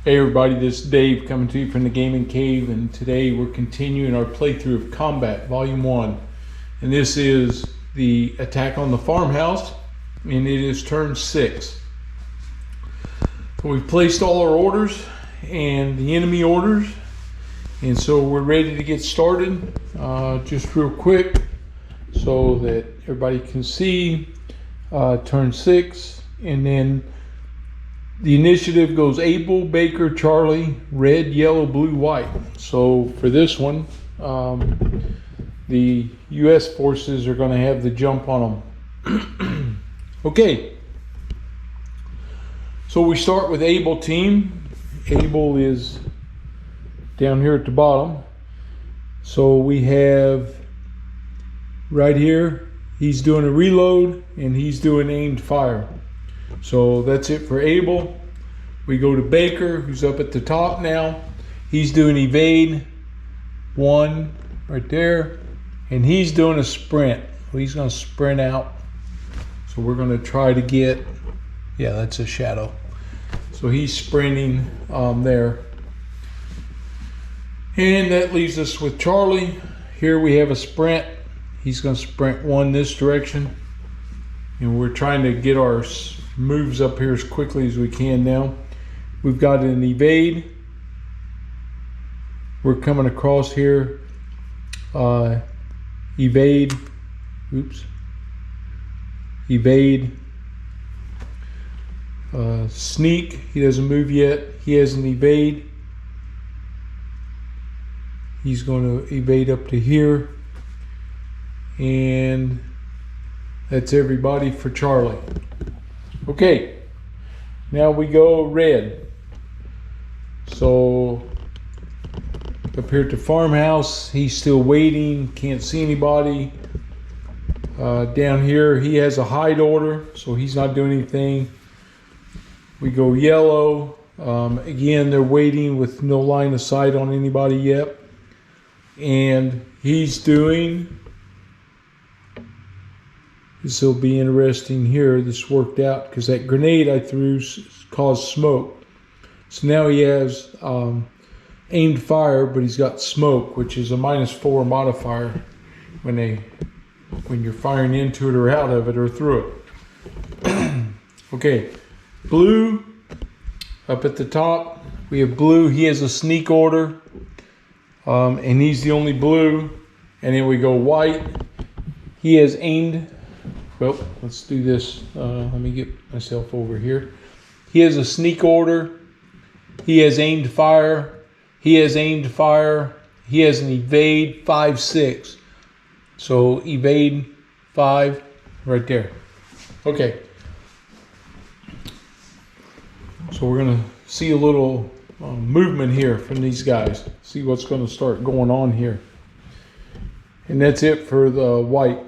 Hey everybody, this is Dave coming to you from the Gaming Cave, and today we're continuing our playthrough of Combat Volume 1. And this is the attack on the farmhouse, and it is turn 6. So we've placed all our orders and the enemy orders, and so we're ready to get started. Just real quick so that everybody can see turn 6, and then the initiative goes Abel, Baker, Charlie, red, yellow, blue, white. So for this one, the U.S. forces are going to have the jump on them. Okay. So we start with Abel team. Abel is down here at the bottom. So we have right here, he's doing a reload and he's doing aimed fire. So that's it for Abel. We go to Baker, who's up at the top now. He's doing evade 1 right there, and he's doing a sprint. He's going to sprint out. So we're going to try to get, yeah, that's a shadow. So he's sprinting there. And that leaves us with Charlie. Here we have a sprint. He's going to sprint 1 this direction. And we're trying to get our moves up here as quickly as we can now. We've got an evade. We're coming across here. Evade. Oops. Evade. Sneak. He doesn't move yet. He has an evade. He's going to evade up to here. And that's everybody for Charlie. Okay, now we go red. So up here at the farmhouse, he's still waiting, can't see anybody. Down here, he has a hide order, so he's not doing anything. We go yellow. Again, they're waiting with no line of sight on anybody yet. And he's doing, this will be interesting here. This worked out because that grenade I threw caused smoke. So now he has aimed fire, but he's got smoke, which is a -4 modifier when you're firing into it or out of it or through it. Okay, blue up at the top. We have blue. He has a sneak order, and he's the only blue. And then we go white. He has aimed. Well, let's do this. Let me get myself over here. He has a sneak order. He has aimed fire. He has aimed fire. He has an evade 5-6. So evade 5 right there. Okay. So we're going to see a little movement here from these guys. See what's going to start going on here. And that's it for the white.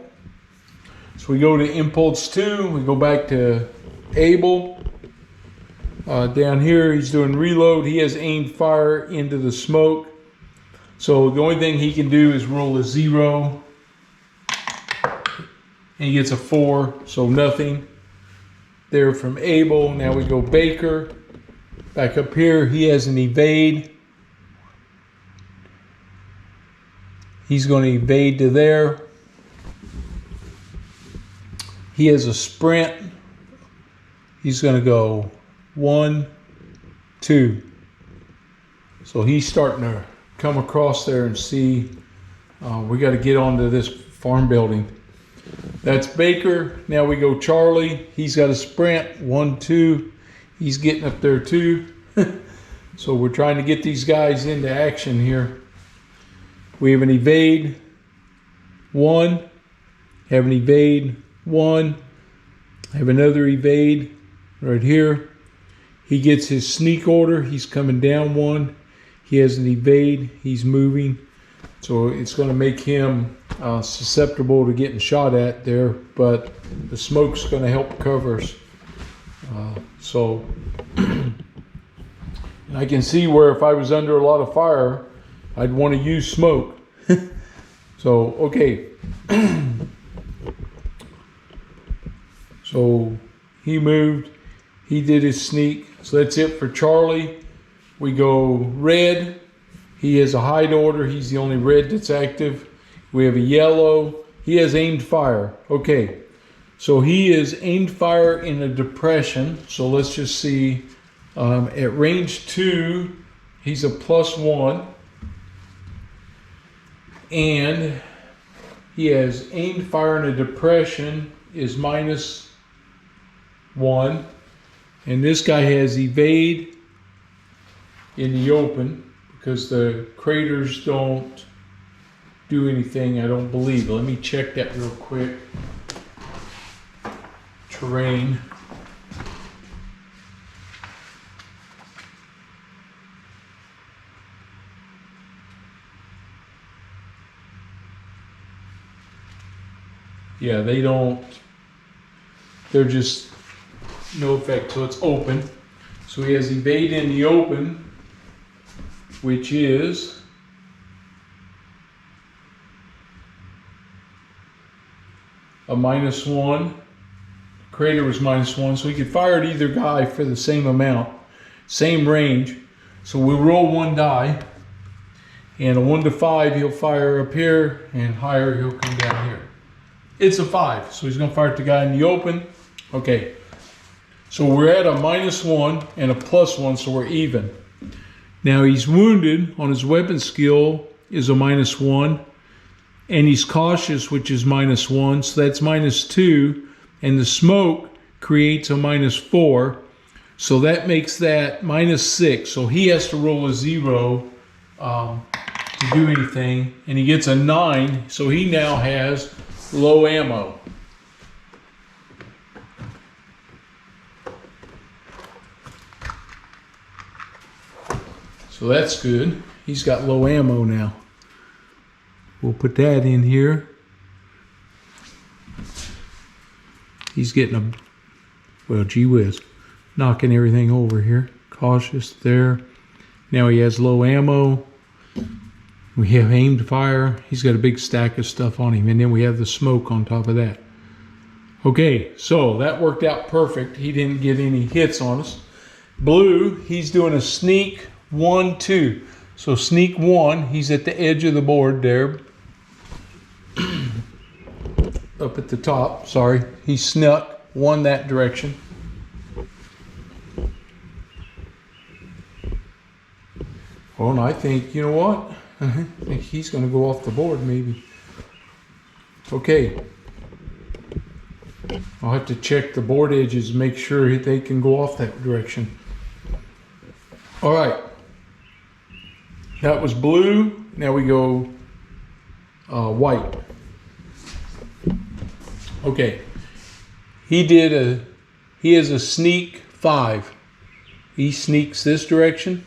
So we go to Impulse 2, we go back to Abel. Down here, he's doing reload. He has aimed fire into the smoke. So the only thing he can do is roll a 0. And he gets a 4, so nothing. There from Abel. Now we go Baker. Back up here, he has an evade. He's going to evade to there. He has a sprint. He's going to go 1, 2. So he's starting to come across there and see. We got to get onto this farm building. That's Baker. Now we go Charlie. He's got a sprint 1, 2. He's getting up there too. So we're trying to get these guys into action here. We have an evade 1. Have an evade 1. I have another evade right here. He gets his sneak order. He's coming down 1. He has an evade. He's moving. So it's going to make him susceptible to getting shot at there. But the smoke's going to help cover us. And I can see where if I was under a lot of fire, I'd want to use smoke. So, okay. So he moved. He did his sneak. So that's it for Charlie. We go red. He has a hide order. He's the only red that's active. We have a yellow. He has aimed fire. Okay, so he is aimed fire in a depression. So let's just see. At range 2, he's a +1. And he has aimed fire in a depression is -1. And this guy has evade in the open because the craters don't do anything, I don't believe. Let me check that real quick. Terrain. Yeah, they don't, they're just no effect, so it's open. So he has evade in the open, which is a -1. Crater was -1, so he could fire at either guy for the same amount, same range. So we roll 1 die, and a 1 to 5 he'll fire up here, and higher he'll come down here. It's a 5, so he's going to fire at the guy in the open. Okay, so we're at a -1 and a +1, so we're even. Now he's wounded on his weapon skill is a -1, and he's cautious, which is -1, so that's -2, and the smoke creates a -4, so that makes that -6. So he has to roll a 0 to do anything, and he gets a 9, so he now has low ammo. So that's good. He's got low ammo now. We'll put that in here. He's getting a, well, gee whiz, knocking everything over here. Cautious there. Now he has low ammo. We have aimed fire. He's got a big stack of stuff on him. And then we have the smoke on top of that. Okay, so that worked out perfect. He didn't get any hits on us. Blue, he's doing a sneak 1, 2. So sneak 1, he's at the edge of the board there. Up at the top, sorry. He snuck 1 that direction. Oh, and I think, you know what? I think he's going to go off the board, maybe. Okay. I'll have to check the board edges and make sure they can go off that direction. All right. That was blue. Now we go white. Okay. He has a sneak 5. He sneaks this direction.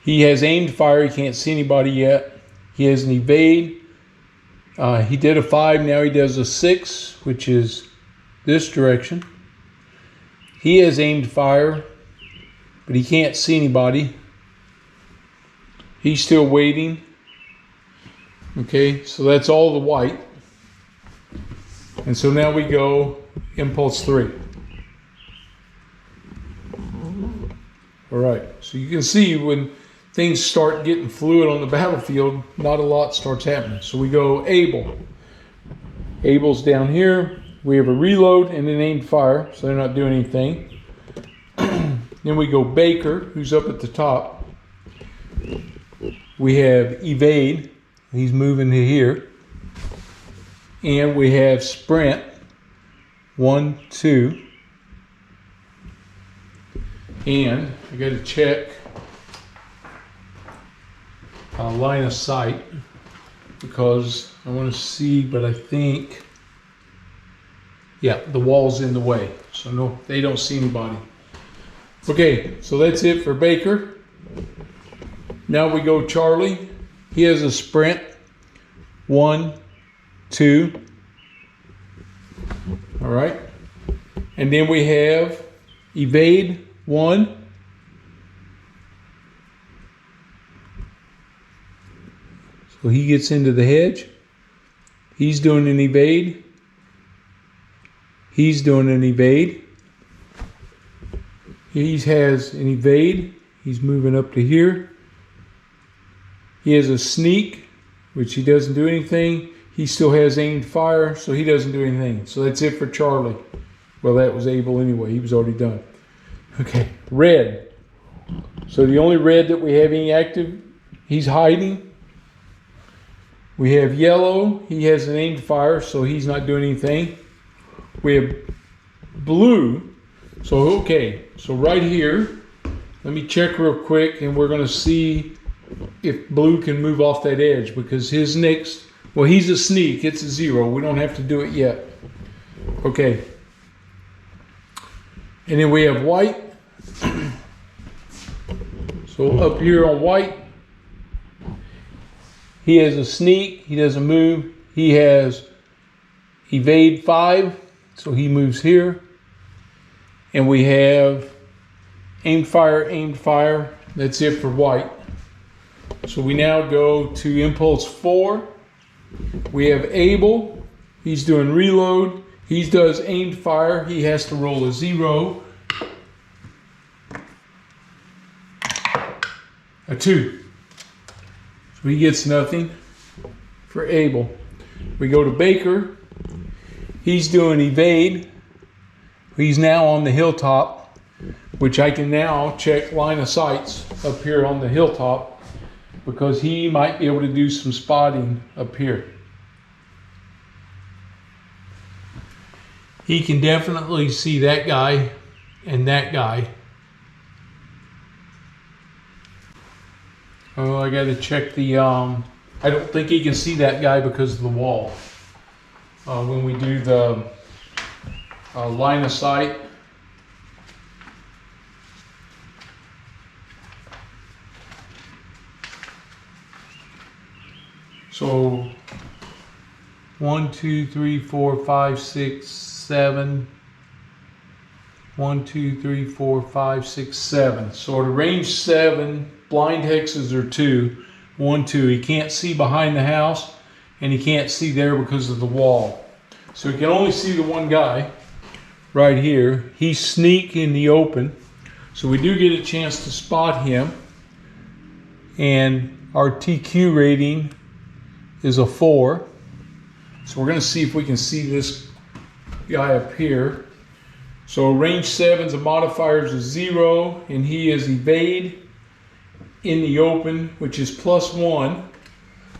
He has aimed fire. He can't see anybody yet. He has an evade. He did a 5. Now he does a 6, which is this direction. He has aimed fire, but he can't see anybody. He's still waiting. Okay, so that's all the white. And so now we go impulse 3. All right, so you can see when things start getting fluid on the battlefield, not a lot starts happening. So we go Able. Able's down here. We have a reload and an aimed fire, so they're not doing anything. Then we go Baker, who's up at the top. We have Evade. He's moving to here. And we have Sprint. 1, 2. And I got to check line of sight because I want to see, but I think, yeah, the wall's in the way. So no, they don't see anybody. Okay, so that's it for Baker. Now we go Charlie. He has a sprint. 1, 2. All right. And then we have evade 1. So he gets into the hedge. He's doing an evade. He's doing an evade. He has an evade. He's moving up to here. He has a sneak, which he doesn't do anything. He still has aimed fire, so he doesn't do anything. So that's it for Charlie. Well, that was Abel anyway. He was already done. Okay, red. So the only red that we have any active, he's hiding. We have yellow. He has an aimed fire, so he's not doing anything. We have blue. So, okay, so right here, let me check real quick, and we're going to see if blue can move off that edge, because his next, well, he's a sneak. It's a 0. We don't have to do it yet. Okay. And then we have white. So up here on white, he has a sneak. He doesn't move. He has evade 5, so he moves here. And we have aimed fire. That's it for white. So we now go to impulse 4. We have Abel. He's doing reload. He does aimed fire. He has to roll a 0. A 2. So he gets nothing for Abel. We go to Baker. He's doing evade. He's now on the hilltop, which I can now check line of sights up here on the hilltop, because he might be able to do some spotting up here. He can definitely see that guy and that guy. Oh, I got to check the, I don't think he can see that guy because of the wall. When we do the line of sight, so 1, 2, 3, 4, 5, 6, 7. 1, 2, 3, 4, 5, 6, 7. So at a range 7, blind hexes are 2. 1, 2. He can't see behind the house, and he can't see there because of the wall. So he can only see the one guy right here. He's sneak in the open, so we do get a chance to spot him. And our TQ rating is a 4. So we're going to see if we can see this guy up here. So range 7's a modifier is a 0, and he is evade in the open, which is +1.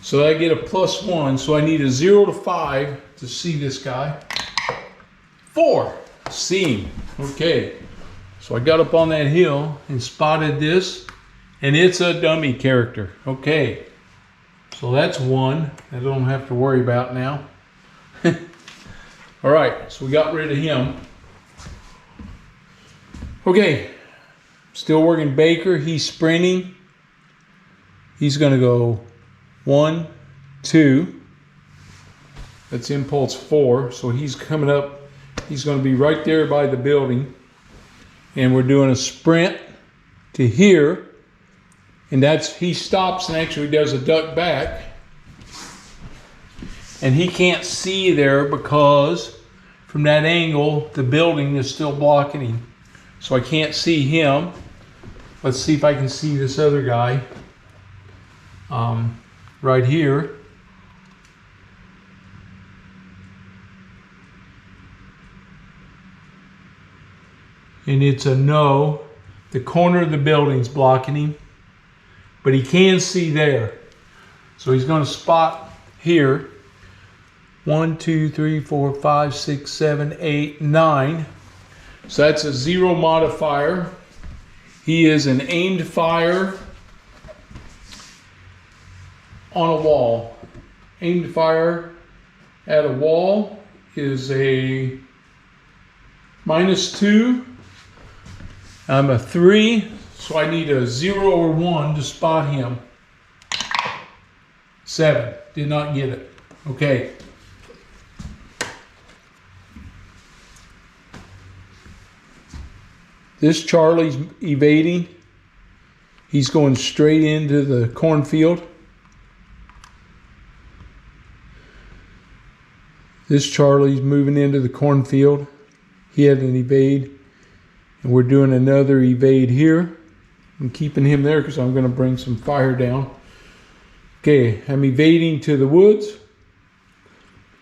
So I get a +1. So I need a 0 to 5 to see this guy. 4. See him. Okay. So I got up on that hill and spotted this, and it's a dummy character. Okay. So that's 1 I don't have to worry about now. All right. So we got rid of him. Okay. Still working Baker. He's sprinting. He's going to go 1, 2. That's impulse 4. So he's coming up. He's going to be right there by the building. And we're doing a sprint to here. And that's, he stops and actually does a duck back. And he can't see there because from that angle, the building is still blocking him. So I can't see him. Let's see if I can see this other guy. Right here. And it's a no. The corner of the building's blocking him, but he can see there. So he's going to spot here. 1, 2, 3, 4, 5, 6, 7, 8, 9. So that's a 0 modifier. He is an aimed fire on a wall. Aimed fire at a wall is a -2. I'm a 3, so I need a 0 or 1 to spot him. 7, did not get it. Okay. This Charlie's evading. He's going straight into the cornfield. This Charlie's moving into the cornfield. He had an evade. And we're doing another evade here. I'm keeping him there because I'm going to bring some fire down. Okay, I'm evading to the woods.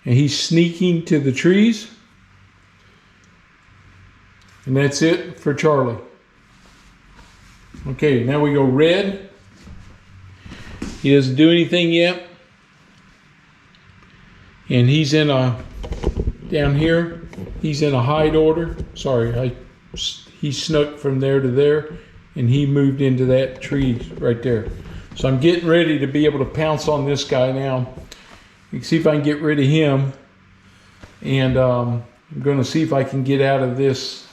And he's sneaking to the trees. And that's it for Charlie. Okay, now we go red. He doesn't do anything yet. And he's in a, down here, he's in a hide order. Sorry, he snuck from there to there. And he moved into that tree right there. So I'm getting ready to be able to pounce on this guy now. You can see if I can get rid of him. And I'm going to see if I can get out of this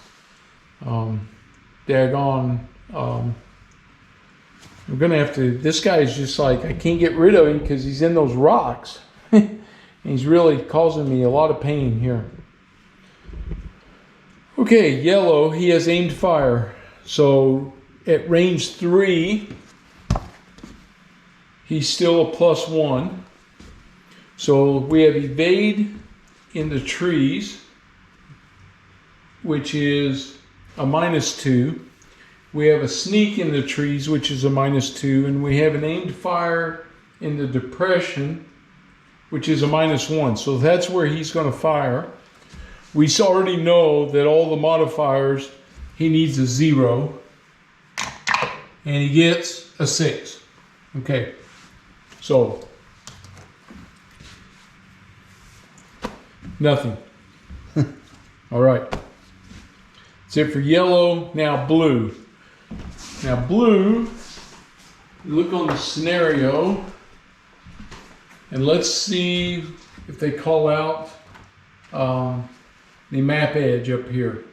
daggone. I'm going to have to, this guy is just like, I can't get rid of him because he's in those rocks. And he's really causing me a lot of pain here. Okay, yellow, he has aimed fire. So at range 3, he's still a +1. So we have evade in the trees, which is a -2. We have a sneak in the trees, which is a -2. And we have an aimed fire in the depression, which is a -1. So that's where he's going to fire. We already know that all the modifiers, he needs a 0. And he gets a 6. Okay. So, nothing. All right. That's it for yellow. Now blue. Now blue, look on the scenario, and let's see if they call out the map edge up here.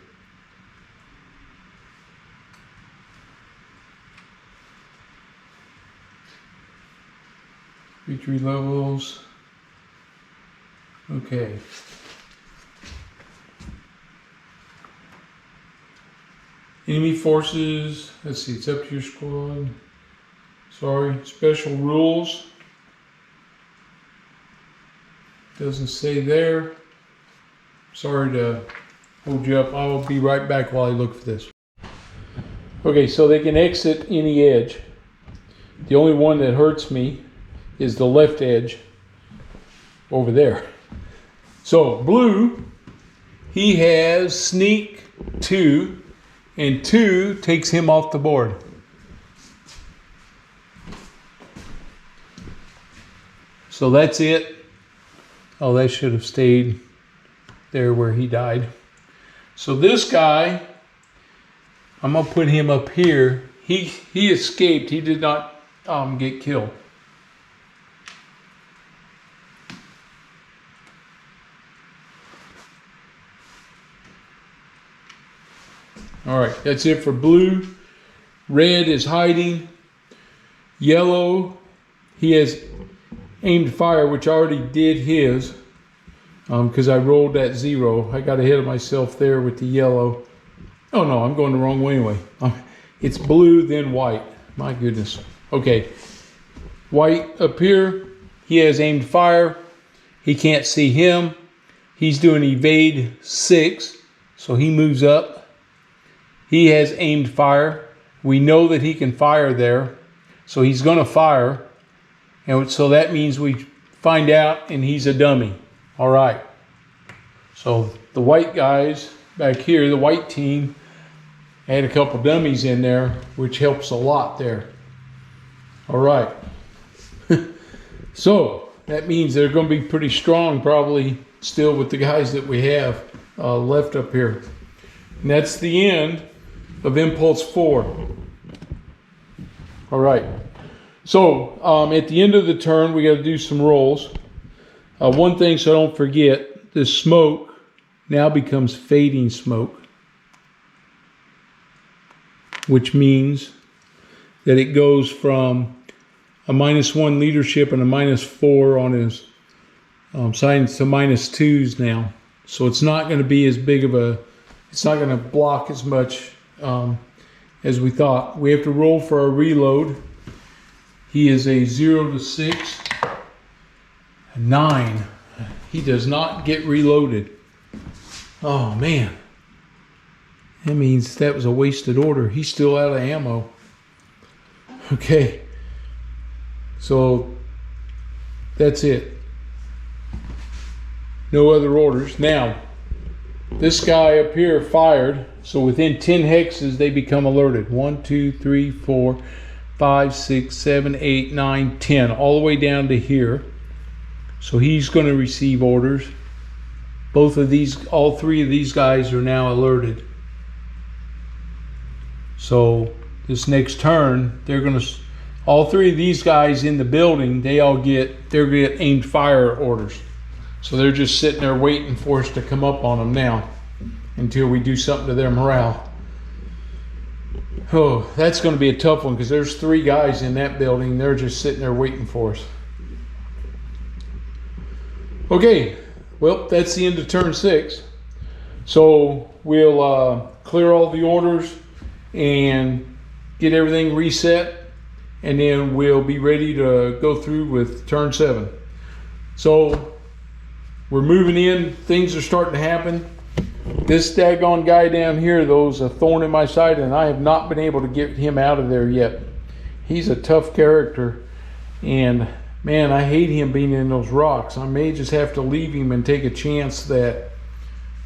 Victory levels. Okay. Enemy forces. Let's see, it's up to your squad. Sorry, special rules. Doesn't say there. Sorry to hold you up. I will be right back while I look for this. Okay, so they can exit any edge. The only one that hurts me is the left edge over there. So blue, he has sneak 2, and 2 takes him off the board. So that's it. Oh, that should have stayed there where he died. So this guy, I'm gonna put him up here. He escaped. He did not get killed. All right, that's it for blue. Red is hiding. Yellow, he has aimed fire, which I already did his because I rolled that 0. I got ahead of myself there with the yellow. Oh no, I'm going the wrong way anyway. It's blue, then white. My goodness. Okay, white up here, he has aimed fire. He can't see him. He's doing evade 6, so he moves up. He has aimed fire. We know that he can fire there, so he's going to fire. And so that means we find out, and he's a dummy. All right. So the white guys back here, the white team, had a couple dummies in there, which helps a lot there. All right. So that means they're going to be pretty strong, probably still with the guys that we have left up here. And that's the end of Impulse 4. All right. So at the end of the turn, we got to do some rolls. One thing, so I don't forget, the smoke now becomes fading smoke, which means that it goes from a -1 leadership and a -4 on his signs to -2s now. So it's not going to be as big of a, it's not going to block as much as we thought. We have to roll for a reload. He is a 0 to 6, 9. He does not get reloaded. Oh man, that means that was a wasted order. He's still out of ammo. Okay, so that's it. No other orders. Now, this guy up here fired, so within 10 hexes they become alerted. 1, 2, 3, 4, 5, 6, 7, 8, 9, 10, all the way down to here. So he's going to receive orders. Both of these, all three of these guys are now alerted. So this next turn, they're going to, all three of these guys in the building, they'll get aimed fire orders. So they're just sitting there waiting for us to come up on them now until we do something to their morale. Oh, that's going to be a tough one because there's 3 guys in that building. They're just sitting there waiting for us. Okay, well, that's the end of turn 6. So we'll clear all the orders and get everything reset, and then we'll be ready to go through with turn 7. So we're moving in, things are starting to happen. This daggone guy down here, though, is a thorn in my side, and I have not been able to get him out of there yet. He's a tough character, and man, I hate him being in those rocks. I may just have to leave him and take a chance that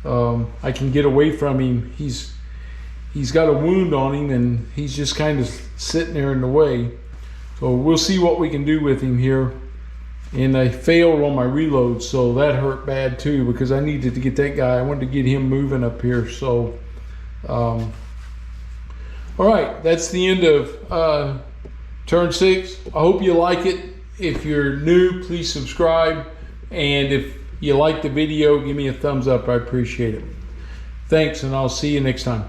I can get away from him. He's got a wound on him, and he's just kind of sitting there in the way. So we'll see what we can do with him here. And I failed on my reload, so that hurt bad too, because I needed to get that guy. I wanted to get him moving up here. So all right, that's the end of turn 6. I hope you like it. If you're new, please subscribe, and if you like the video, give me a thumbs up. I appreciate it. Thanks, and I'll see you next time.